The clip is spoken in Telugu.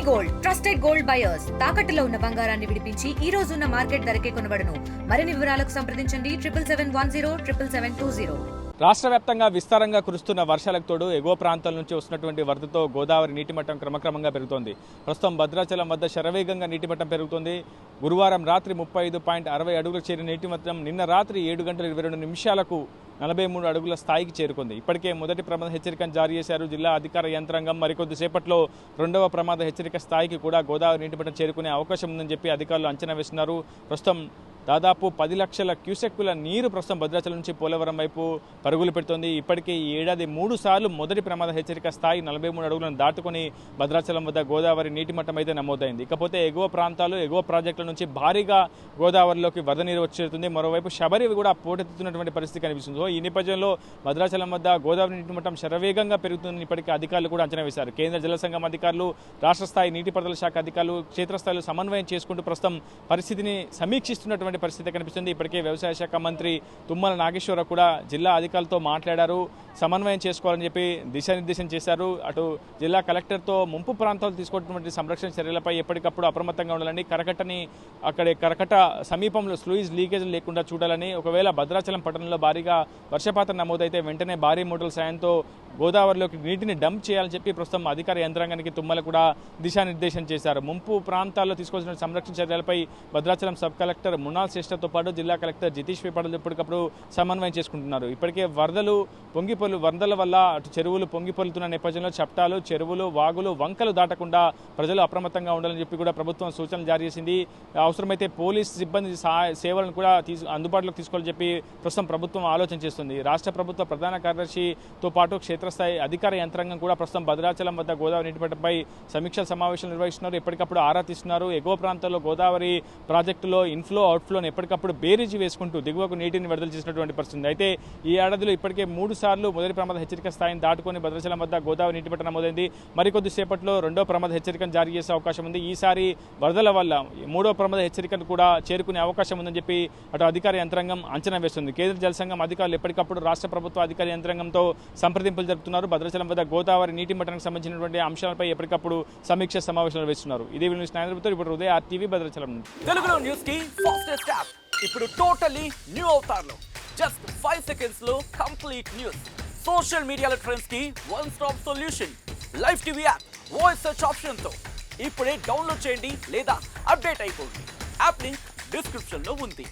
గోల్డ్ ట్రస్టెడ్ గోల్డ్ బయర్స్ తాకట్టులో ఉన్న బంగారాన్ని విడిపించి ఈ రోజు ఉన్న మార్కెట్ ధరకే కొనబడును. మరిన్ని వివరాలకు సంప్రదించండి 77107720. రాష్ట్ర వ్యాప్తంగా విస్తారంగా కురుస్తున్న వర్షాలకు తోడు ఎగువ ప్రాంతాల నుంచి వస్తున్నటువంటి వరదతో గోదావరి నీటి మట్టం క్రమక్రమంగా పెరుగుతోంది. ప్రస్తుతం భద్రాచలం వద్ద శరవేగంగా నీటి మట్టం పెరుగుతోంది. గురువారం రాత్రి 35.60 అడుగులకు చేరిన నీటి మట్టం నిన్న రాత్రి 7:22 43 అడుగుల స్థాయికి చేరుకుంది. ఇప్పటికే మొదటి ప్రమాద హెచ్చరికను జారీ చేశారు జిల్లా అధికార యంత్రాంగం. మరికొద్దిసేపట్లో రెండవ ప్రమాద హెచ్చరిక స్థాయికి కూడా గోదావరి నీటి మట్టం చేరుకునే అవకాశం ఉందని చెప్పి అధికారులు అంచనా వేస్తున్నారు. ప్రస్తుతం దాదాపు 10 లక్షల క్యూసెక్కుల నీరు ప్రస్తుతం భద్రాచలం నుంచి పోలవరం వైపు పరుగులు పెడుతోంది. ఇప్పటికే ఈ ఏడాది 3 సార్లు మొదటి ప్రమాద హెచ్చరిక స్థాయి 43 అడుగులను దాటుకుని భద్రాచలం వద్ద గోదావరి నీటి మట్టం అయితే నమోదైంది. ఇకపోతే ఎగువ ప్రాంతాలు ఎగువ ప్రాజెక్టుల నుంచి భారీగా గోదావరిలోకి వరద నీరు వచ్చేస్తుంది. మరోవైపు శబరి కూడా పోటెత్తుతున్నటువంటి పరిస్థితి కనిపిస్తుంది. ఈ నేపథ్యంలో భద్రాచలం వద్ద గోదావరి నీటి మట్టం శరవేగంగా పెరుగుతుందని ఇప్పటికే అధికారులు కూడా అంచనా వేశారు. కేంద్ర జల సంఘం అధికారులు, రాష్ట్ర స్థాయి నీటిపారుదల శాఖ అధికారులు క్షేత్రస్థాయిలో సమన్వయం చేసుకుంటూ ప్రస్తుతం పరిస్థితిని సమీక్షిస్తున్నటువంటి పరిస్థితి కనిపిస్తుంది. ఇప్పటికే వ్యవసాయ శాఖ మంత్రి తుమ్మల నాగేశ్వరరావు కూడా జిల్లా అధికారులతో మాట్లాడారు. సమన్వయం చేసుకోవాలని చెప్పి దిశానిర్దేశం చేశారు. అటు జిల్లా కలెక్టర్తో ముంపు ప్రాంతాలు తీసుకుంటున్నటువంటి సంరక్షణ చర్యలపై ఎప్పటికప్పుడు అప్రమత్తంగా ఉండాలని, కరకట్ట సమీపంలో స్లూయిస్ లీకేజ్ లేకుండా చూడాలని, ఒకవేళ భద్రాచలం పట్టణంలో భారీగా వర్షపాతం నమోదైతే వెంటనే భారీ మోటార్ల సాయంతో గోదావరిలోకి నీటిని డంప్ చేయాలని చెప్పి ప్రస్తుతం అధికార యంత్రాంగానికి తుమ్మల కూడా దిశానిర్దేశం చేశారు. ముంపు ప్రాంతాల్లో తీసుకోవాల్సిన సంరక్షణ చర్యలపై భద్రాచలం సబ్ కలెక్టర్ మునాల్ శ్రేష్ఠతో పాటు జిల్లా కలెక్టర్ జితీష్ వేపాడలు ఎప్పటికప్పుడు సమన్వయం చేసుకుంటున్నారు. ఇప్పటికే వరదల వల్ల అటు చెరువులు పొంగిపొలుతున్న నేపథ్యంలో చప్టాలు, చెరువులు, వాగులు, వంకలు దాటకుండా ప్రజలు అప్రమత్తంగా ఉండాలని చెప్పి కూడా ప్రభుత్వం సూచనలు జారీ చేసింది. అవసరమైతే పోలీస్ సిబ్బంది సేవలను కూడా అందుబాటులోకి తీసుకోవాలని చెప్పి ప్రస్తుతం ప్రభుత్వం ఆలోచన చేస్తుంది. రాష్ట్ర ప్రభుత్వ ప్రధాన కార్యదర్శితో పాటు క్షేత్రస్థాయి అధికార యంత్రాంగం కూడా ప్రస్తుతం భద్రాచలం వద్ద గోదావరి నీటిమట్టంపై సమీక్షల సమావేశాలు నిర్వహిస్తున్నారు. ఎప్పటికప్పుడు ఆరా తీస్తున్నారు. ఎగువ ప్రాంతాల్లో గోదావరి ప్రాజెక్టులో ఇన్ఫ్లో అవుట్ఫ్లోని ఎప్పటికప్పుడు బేరీజు వేసుకుంటూ దిగువకు నీటిని విడుదల చేసినటువంటి పరిస్థితి. అయితే ఈ ఏడాదిలో ఇప్పటికే 3 సార్లు మొదటి ప్రమాద హెచ్చరిక స్థాయిని దాటుకొని భద్రాచలం వద్ద గోదావరి నీటిమట్టం నమోదైంది. మరికొద్ది సేపట్లో రెండో ప్రమాద హెచ్చరికను జారీ చేసే అవకాశం ఉంది. ఈసారి వరదల వల్ల 3వ ప్రమాద హెచ్చరికను కూడా చేరుకునే అవకాశం ఉందని చెప్పి అటు అధికార యంత్రాంగం అంచనా వేస్తుంది. కేంద్ర జల సంఘం అధికారులు ఎప్పటికప్పుడు రాష్ట్ర ప్రభుత్వ అధికార యంత్రాంగంతో సంప్రదింపులు జరుపుతున్నారు. భద్రాచలం వద్ద గోదావరి నీటి మట్టానికి సంబంధించినటువంటి అంశాలపై ఎప్పటికప్పుడు సమీక్ష సమావేశాలు వేస్తున్నారు. ఇదే న్యూస్ ఇప్పుడు ఉదయ RTV భద్రాచలం నుంచి. తెలుగులో న్యూస్ కి ఫాస్టెస్ట్ యాప్ ఇప్పుడు టోటల్లీ న్యూ అవతార్లో జస్ట్ 5 సెకండ్స్ లో కంప్లీట్ న్యూస్. సోషల్ మీడియాలో ట్రెండ్స్ కి one stop solution. Live TV app voice search option తో ఇప్పుడే డౌన్లోడ్ చేయండి లేదా అప్డేట్ అయిపోండి. యాప్ లింక్ డిస్క్రిప్షన్ లో ఉంది.